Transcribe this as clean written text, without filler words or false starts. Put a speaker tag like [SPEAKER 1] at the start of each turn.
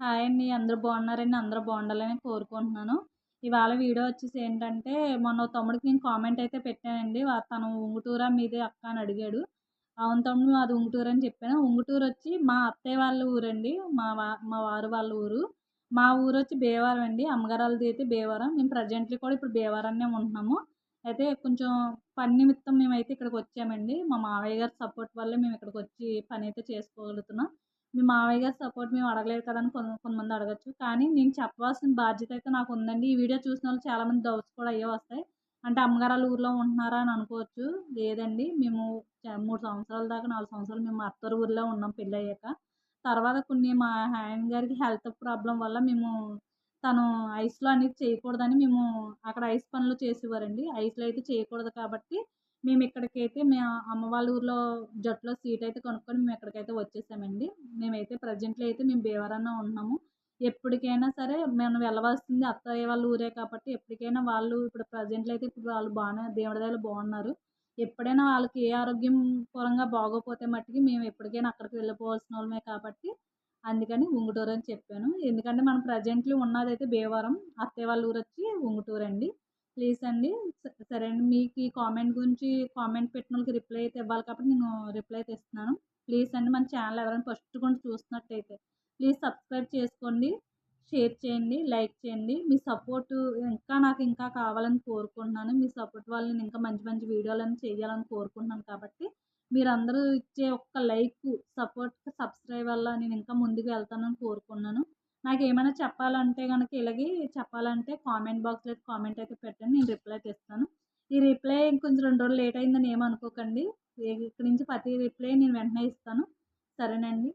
[SPEAKER 1] Hi అండి. అందరూ బాగున్నారండి? అందరూ బాగుండాలని కోరుకుంటున్నాను. ఇవాళ వీడియో వచ్చేసి ఏంటంటే, మొన్న తమ్ముడికి నేను కామెంట్ అయితే పెట్టానండి. తను ఉంగుటూరా మీదే అక్క అని అడిగాడు. అవును తమ్ముడు మాది ఉంగుటూరు అని చెప్పాను. ఉంగుటూరు వచ్చి మా అత్తయ్య వాళ్ళ ఊరండి. మా వారు వాళ్ళ ఊరు. మా ఊరొచ్చి భీమవరం అండి. అమ్మగారోళ్ళది అయితే భీమవరం. మేము ప్రెజెంట్‌లీ కూడా ఇప్పుడు భీమవరంనే ఉంటున్నాము. అయితే కొంచెం పని నిమిత్తం మేమైతే ఇక్కడికొచ్చామండి. మా మావయ్య గారి సపోర్ట్ వల్లే మేము ఇక్కడికొచ్చి పనైతే చేసుకోగలుగుతున్నాం. మీ మావయ్య గారి సపోర్ట్ మేము అడగలేదు కదా! అని కొంతమంది అడగొచ్చు. కానీ నేను చెప్పాల్సిన బాధ్యత అయితే నాకుందండి. ఈ వీడియో చూసినోళ్ళు చాలామంది డౌట్స్ కూడా అయ్యే వస్తాయి. అంటే అమ్మగారోళ్ళ ఊర్లో ఉంటున్నారా అని అనుకోవచ్చు. లేదండి. మేము 3 సంవత్సరాల దాకా 4 సంవత్సరాలు మేము మా అత్తోరి ఊర్లో ఉన్నాం పెళ్ళయ్యాక. తర్వాత కొన్ని మా ఆయన గారికి హెల్త్ ప్రాబ్లమ్ వల్ల తను ఐస్‌లో అనేది చేయకూడదని అక్కడ ఐస్ పనులు చేసేవారండి. ఐస్‌లో అయితే చేయకూడదు కాబట్టి మేమిక్కడికైతే అమ్మ వాళ్ళ ఊర్లో జట్టులో సీటయితే కొనుక్కొని మేమిక్కడికైతే వచ్చేసామండి. మేమైతే ప్రెజెంట్‌లో అయితే మేము భీమవరంలో ఉంటున్నాము. ఎప్పటికైనా సరే మనం వెళ్ళవలసింది అత్తయ్య వాళ్ళ ఊరే కాబట్టి ఎప్పటికైనా వాళ్ళు ఇప్పుడు ప్రెజెంట్‌లో అయితే ఇప్పుడు వాళ్ళు దేవుడి దయలో బాగున్నారు. ఎప్పుడైనా వాళ్ళకి ఏ ఆరోగ్యం పరంగా బాగోపోతే మట్టికి మేము ఎప్పటికైనా అక్కడికి వెళ్ళిపోవాల్సినోళ్ళమే కాబట్టి అందుకని ఉంగుటూరు అని చెప్పాను. ఎందుకంటే మనం ప్రెజెంట్‌లీ ఉన్నదైతే భీమవరం. అత్తయ్య వాళ్ళ ఊరొచ్చి ఉంగుటూరండి. ప్లీజ్ అండి. సరే అండి. మీకు ఈ కామెంట్ గురించి కామెంట్ పెట్టినోళ్ళకి రిప్లై అయితే ఇవ్వాలి కాబట్టి నేను రిప్లై అయితే ఇస్తున్నాను. ప్లీజ్ అండి మన ఛానల్ ఎవరైనా ఫస్ట్ కొంచెం చూస్తున్నట్టయితే ప్లీజ్ సబ్స్క్రైబ్ చేసుకోండి. షేర్ చేయండి. లైక్ చేయండి. మీ సపోర్టు నాకు ఇంకా కావాలని కోరుకుంటున్నాను. మీ సపోర్ట్ వల్ల నేను ఇంకా మంచి మంచి వీడియోలను చేయాలని కోరుకుంటున్నాను కాబట్టి మీరందరూ ఇచ్చే ఒక్క లైకు, సపోర్ట్, సబ్స్క్రైబ్ వల్ల నేను ఇంకా ముందుకు వెళ్తానని కోరుకున్నాను. నాకేమైనా చెప్పాలంటే గనక ఇలాగే చెప్పాలంటే కామెంట్ బాక్స్‌లో కామెంట్ అయితే పెట్టండి. నేను రిప్లై అయితే ఇస్తాను. ఈ రిప్లై ఇంకొంచెం 2 రోజులు లేట్ అయిందని ఏమనుకోకండి. ఇక్కడి నుంచి ప్రతి రిప్లై నేను వెంటనే ఇస్తాను. సరేనండి.